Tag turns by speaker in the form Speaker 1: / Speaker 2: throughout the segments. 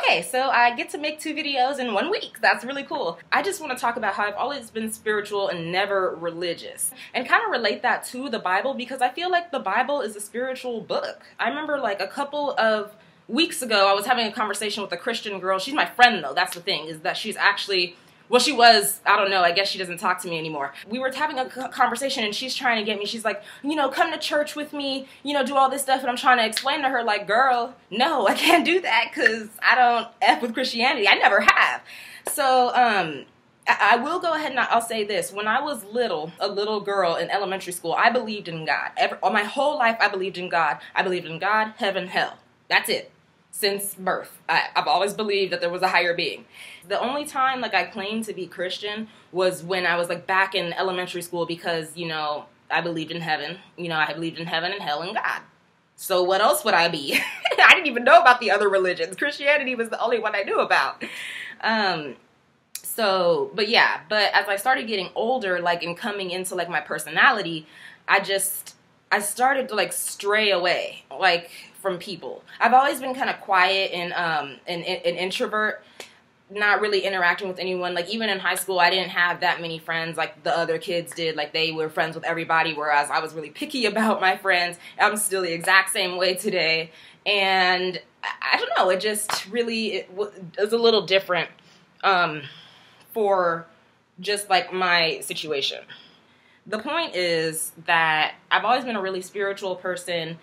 Speaker 1: Okay, so I get to make 2 videos in 1 week. That's really cool. I just want to talk about how I've always been spiritual and never religious, and kind of relate that to the Bible, because I feel like the Bible is a spiritual book. I remember like a couple of weeks ago, I was having a conversation with a Christian girl. She's my friend though. That's the thing, is that she's actually, well, she was, I don't know, I guess she doesn't talk to me anymore. We were having a conversation and she's trying to get me, she's like, you know, come to church with me, you know, do all this stuff. And I'm trying to explain to her, like, girl, no, I can't do that because I don't F with Christianity. I never have. So, I will go ahead and I'll say this. When I was a little girl in elementary school, I believed in God. My whole life, I believed in God. I believed in God, heaven, hell. That's it. Since birth, I've always believed that there was a higher being. The only time like I claimed to be Christian was when I was like back in elementary school, because, you know, I believed in heaven. You know, I believed in heaven and hell and God. So what else would I be? I didn't even know about the other religions. Christianity was the only one I knew about. But yeah, but as I started getting older, like, and coming into like my personality, I started to like stray away, like, from people. I've always been kind of quiet and an introvert, not really interacting with anyone. Like, even in high school, I didn't have that many friends like the other kids did. Like, they were friends with everybody, whereas I was really picky about my friends. I'm still the exact same way today. And I don't know, it just really, it was a little different for just like my situation. The point is that I've always been a really spiritual person,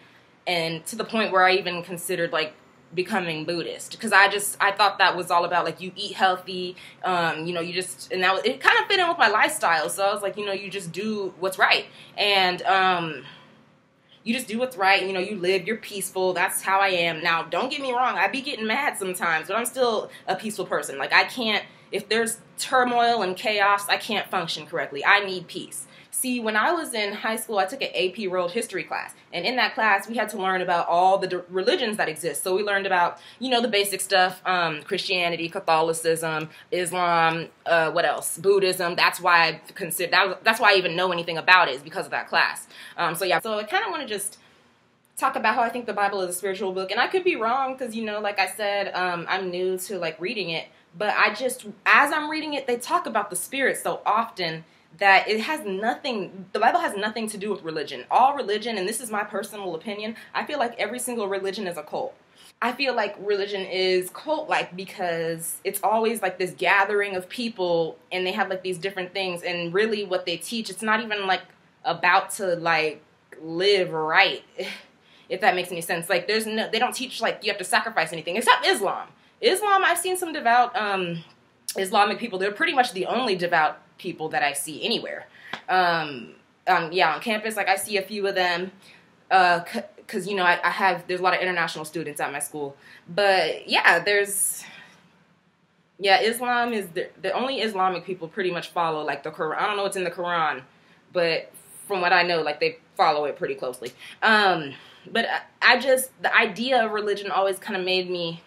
Speaker 1: and to the point where I even considered like becoming Buddhist, because I thought that was all about like you eat healthy, you know, it kind of fit in with my lifestyle. So I was like, you know, you just do what's right, and you just do what's right. You know, you live, you're peaceful. That's how I am. Now, don't get me wrong, I be getting mad sometimes, but I'm still a peaceful person. Like, I can't, if there's turmoil and chaos, I can't function correctly. I need peace. See, when I was in high school, I took an AP World History class. And in that class, we had to learn about all the religions that exist. So we learned about, you know, the basic stuff, Christianity, Catholicism, Islam, what else? Buddhism. That's why that's why I even know anything about it, is because of that class. So yeah, so I kind of want to just talk about how I think the Bible is a spiritual book. And I could be wrong because, you know, like I said, I'm new to like reading it. But as I'm reading it, they talk about the Spirit so often that the Bible has nothing to do with religion. All religion, and this is my personal opinion, I feel like every single religion is a cult. I feel like religion is cult-like because it's always like this gathering of people, and they have like these different things, and really what they teach, it's not even like about to like live right, if that makes any sense. Like, they don't teach like you have to sacrifice anything, except Islam. I've seen some devout Islamic people. They're pretty much the only devout people that I see anywhere. Yeah, on campus, like, I see a few of them, because, you know, there's a lot of international students at my school. But yeah, Islam is the only Islamic people pretty much follow like the Quran. I don't know what's in the Quran, but from what I know, like, they follow it pretty closely. But the idea of religion always kind of made me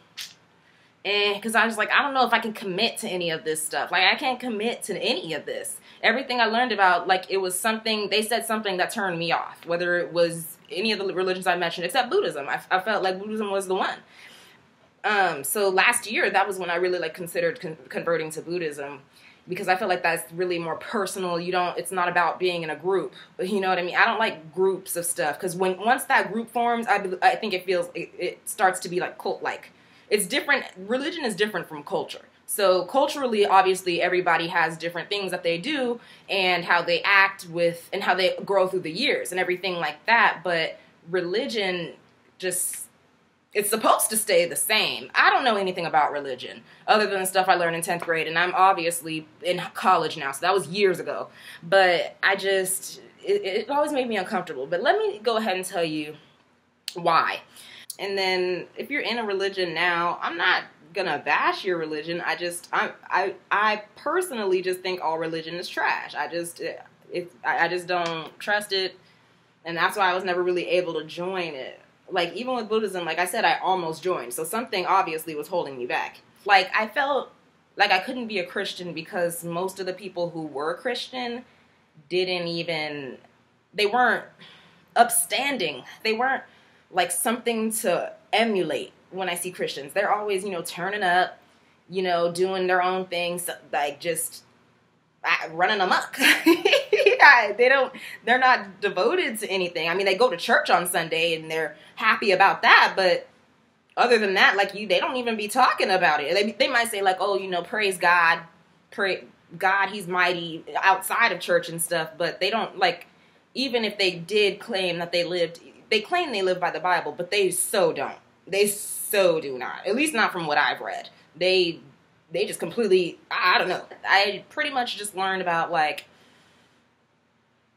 Speaker 1: because I was like, I don't know if I can commit to any of this stuff. Like, I can't commit to any of this. Everything I learned about, like, it was something, they said something that turned me off, whether it was any of the religions I mentioned, except Buddhism. I felt like Buddhism was the one. So last year, that was when I really, like, considered converting to Buddhism, because I feel like that's really more personal. It's not about being in a group. You know what I mean? I don't like groups of stuff, because once that group forms, I think it starts to be, like, cult-like. It's different. Religion is different from culture. So culturally, obviously, everybody has different things that they do and how they act with and how they grow through the years and everything like that. But religion it's supposed to stay the same. I don't know anything about religion other than the stuff I learned in 10th grade. And I'm obviously in college now, so that was years ago. But it always made me uncomfortable. But let me go ahead and tell you why. And then if you're in a religion now, I'm not gonna bash your religion. I personally just think all religion is trash. I just don't trust it, and that's why I was never really able to join it. Like, even with Buddhism, like I said, I almost joined, so something obviously was holding me back. Like, I felt like I couldn't be a Christian because most of the people who were Christian they weren't upstanding. They weren't like something to emulate, when I see Christians. They're always, you know, turning up, you know, doing their own things, like just running amok. They're not devoted to anything. I mean, they go to church on Sunday and they're happy about that, but other than that, like they don't even be talking about it. They might say like, oh, you know, praise God, pray God, he's mighty outside of church and stuff, but they don't, like, even if they did claim that they claim they live by the Bible, but they so don't. They so do not. At least not from what I've read. They just completely, I don't know. I pretty much just learned about, like,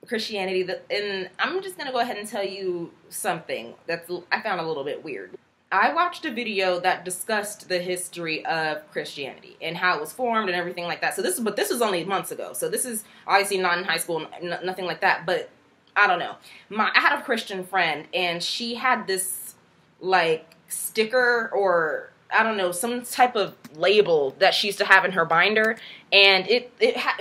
Speaker 1: Christianity, and I'm just going to go ahead and tell you something that I found a little bit weird. I watched a video that discussed the history of Christianity and how it was formed and everything like that. So this was only months ago. So this is obviously not in high school, nothing like that. But I don't know. I had a Christian friend, and she had this, like, sticker or, I don't know, some type of label that she used to have in her binder, and it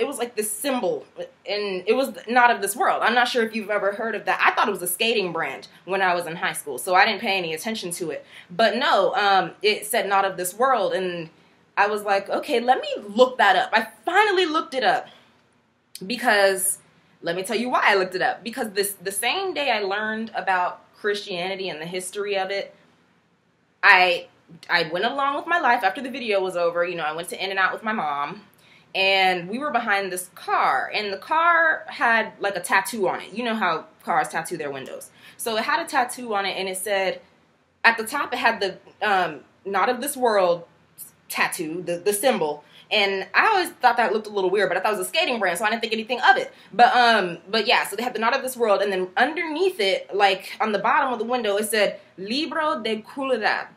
Speaker 1: was like this symbol, and it was not of this world. I'm not sure if you've ever heard of that. I thought it was a skating brand when I was in high school, so I didn't pay any attention to it. But no, it said not of this world, and I was like, okay, let me look that up. I finally looked it up, because let me tell you why I looked it up. Because the same day I learned about Christianity and the history of it, I went along with my life after the video was over. You know, I went to In-N-Out with my mom, and we were behind this car, and the car had like a tattoo on it. You know how cars tattoo their windows. So it had a tattoo on it, and it said, at the top it had the not of this world tattoo, the symbol. And I always thought that looked a little weird, but I thought it was a skating brand, so I didn't think anything of it. But yeah, so they had the not of this world, and then underneath it, like on the bottom of the window, it said Libro de Cruelty.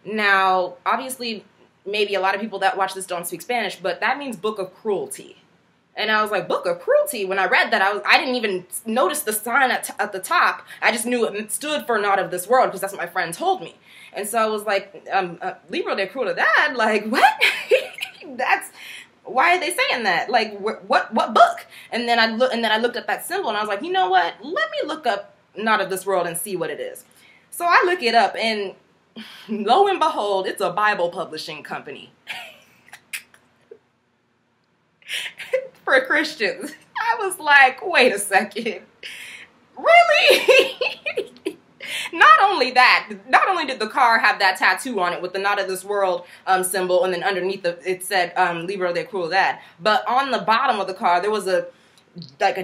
Speaker 1: Now, obviously, maybe a lot of people that watch this don't speak Spanish, but that means Book of Cruelty. And I was like, Book of Cruelty? When I read that, I didn't even notice the sign at the top. I just knew it stood for not of this world, because that's what my friend told me. And so I was like, Libro de Cruelty, like, what? Why are they saying that? Like, what book? And then I looked at that symbol, and I was like, you know what? Let me look up not of this world and see what it is. So I look it up, and lo and behold, it's a Bible publishing company for Christians. I was like, wait a second. Really? Not only that, not only did the car have that tattoo on it with the not of this world symbol, and then underneath it said Libro de Crueldad, but on the bottom of the car there was a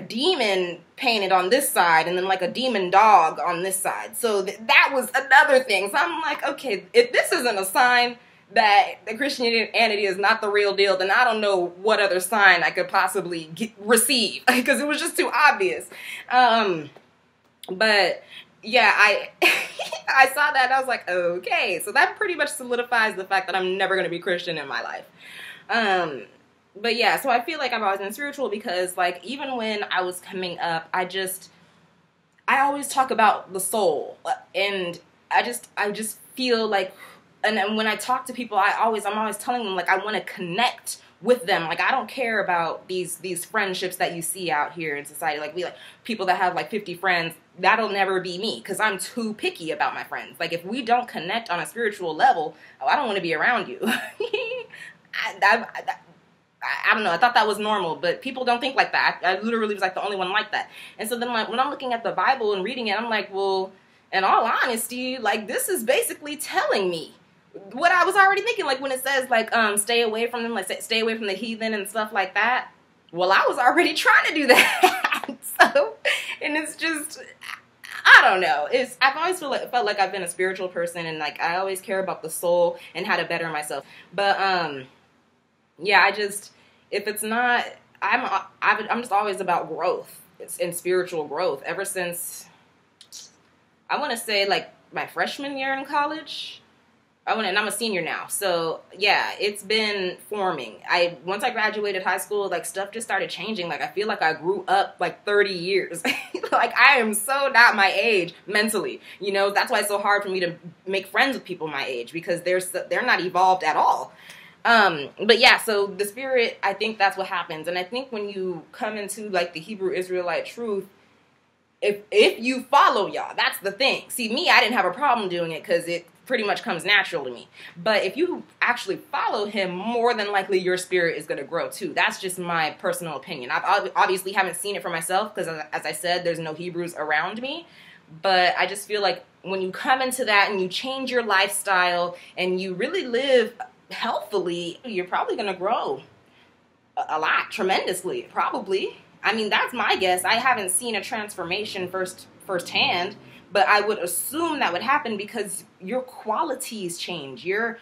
Speaker 1: demon painted on this side, and then like a demon dog on this side. So that was another thing. So I'm like, okay, if this isn't a sign that the Christianity is not the real deal, then I don't know what other sign I could possibly receive, because it was just too obvious. But yeah, I saw that and I was like, okay, so that pretty much solidifies the fact that I'm never going to be Christian in my life. But yeah, so I feel like I've always been spiritual, because like even when I was coming up, I always talk about the soul, and I just feel like, and when I talk to people, I'm always telling them, like, I want to connect with them. Like, I don't care about these friendships that you see out here in society. Like, people that have like 50 friends, that'll never be me, because I'm too picky about my friends. Like, if we don't connect on a spiritual level, I don't want to be around you. I don't know. I thought that was normal, but people don't think like that. I literally was like the only one like that. And so then, like, when I'm looking at the Bible and reading it, I'm like, well, in all honesty, like, this is basically telling me what I was already thinking. Like, when it says, like, stay away from them, like, stay away from the heathen and stuff like that. Well, I was already trying to do that. So, and it's just, I don't know. I've always felt like I've been a spiritual person, and like I always care about the soul and how to better myself. But yeah, if it's not, I'm just always about growth. It's in spiritual growth ever since, I want to say, like, my freshman year in college. And I'm a senior now. So yeah, it's been forming. Once I graduated high school, like, stuff just started changing. Like, I feel like I grew up like 30 years. Like, I am so not my age mentally. You know, that's why it's so hard for me to make friends with people my age, because they're not evolved at all. But yeah, so the spirit, I think that's what happens. And I think when you come into like the Hebrew Israelite truth, if you follow y'all, that's the thing. See, me, I didn't have a problem doing it, because pretty much comes natural to me. But if you actually follow him, more than likely your spirit is going to grow too. That's just my personal opinion. I obviously haven't seen it for myself because, as I said, there's no Hebrews around me. But I just feel like when you come into that and you change your lifestyle and you really live healthily, you're probably going to grow a lot, tremendously, probably. I mean, that's my guess. I haven't seen a transformation firsthand, but I would assume that would happen because your qualities change, your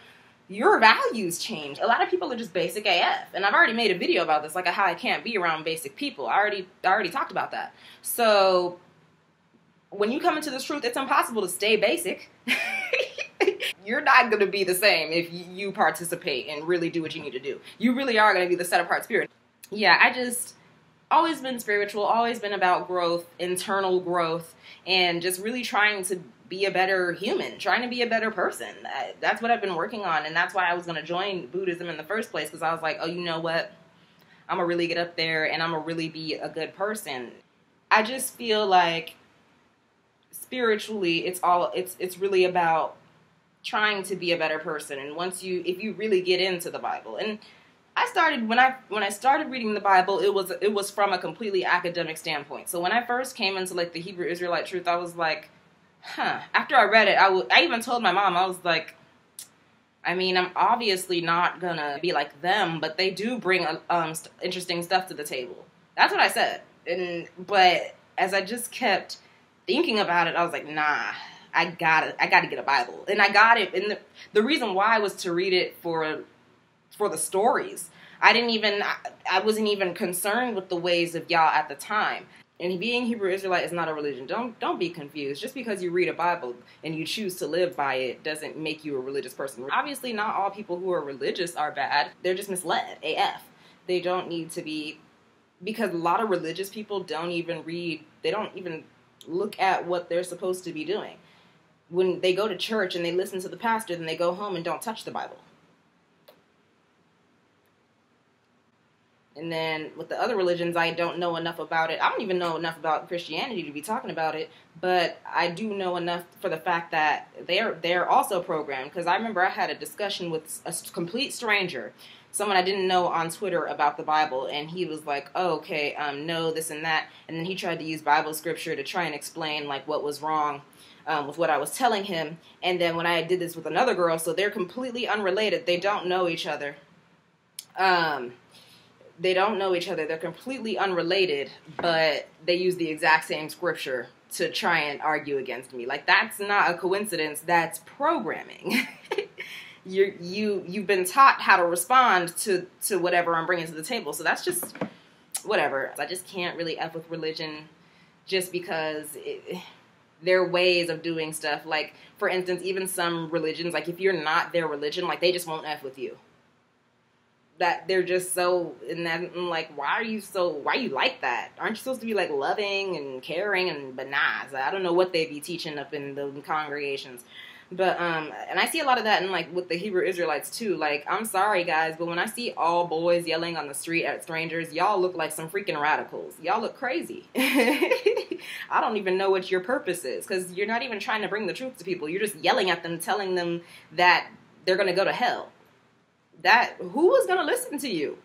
Speaker 1: values change. A lot of people are just basic AF, and I've already made a video about this, like how I can't be around basic people. I already talked about that. So when you come into this truth, it's impossible to stay basic. You're not going to be the same if you participate and really do what you need to do. You really are going to be the set-apart spirit. Yeah, I just always been spiritual, always been about growth, internal growth, and just really trying to be a better human, trying to be a better person. That's what I've been working on, and that's why I was going to join Buddhism in the first place, because I was like, oh, you know what? I'm going to really get up there, and I'm going to really be a good person. I just feel like spiritually, it's really about trying to be a better person. And if you really get into the Bible, and I started when I started reading the Bible, it was from a completely academic standpoint. So when I first came into like the Hebrew Israelite truth, I was like, huh. After I read it, I even told my mom, I was like, I mean, I'm obviously not gonna be like them, but they do bring interesting stuff to the table. That's what I said. But as I just kept thinking about it, I was like, nah, I gotta get a Bible. And I got it, and the reason why was to read it for the stories. I wasn't even concerned with the ways of Yah at the time. And being Hebrew Israelite is not a religion. Don't be confused. Just because you read a Bible and you choose to live by it doesn't make you a religious person. Obviously, not all people who are religious are bad. They're just misled, AF. They don't need to be, because a lot of religious people don't even read, they don't even look at what they're supposed to be doing. When they go to church and they listen to the pastor, then they go home and don't touch the Bible. And then with the other religions, I don't know enough about it. I don't even know enough about Christianity to be talking about it, but I do know enough for the fact that they're also programmed. Because I remember I had a discussion with a complete stranger, someone I didn't know, on Twitter about the Bible, and he was like, oh, okay, no, this and that. And then he tried to use Bible scripture to try and explain like what was wrong with what I was telling him. And then when I did this with another girl, so they're completely unrelated. They don't know each other. They don't know each other. They're completely unrelated, but they use the exact same scripture to try and argue against me. Like, that's not a coincidence. That's programming. You've been taught how to respond to whatever I'm bringing to the table. So that's just whatever. I just can't really F with religion just because their ways of doing stuff. Like, for instance, even some religions, like if you're not their religion, like they just won't F with you. That they're just so, and then I'm like, why are you like that? Aren't you supposed to be like loving and caring? But nah, so I don't know what they be teaching up in the congregations. But, and I see a lot of that in like with the Hebrew Israelites too. Like, I'm sorry guys, but when I see all boys yelling on the street at strangers, y'all look like some freaking radicals. Y'all look crazy. I don't even know what your purpose is, because you're not even trying to bring the truth to people. You're just yelling at them, telling them that they're going to go to hell. Who is going to listen to you?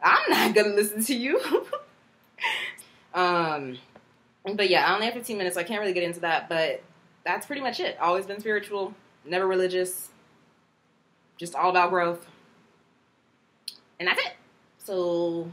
Speaker 1: I'm not going to listen to you. But yeah, I only have 15 minutes, so I can't really get into that, but that's pretty much it. Always been spiritual, never religious, just all about growth. And that's it. So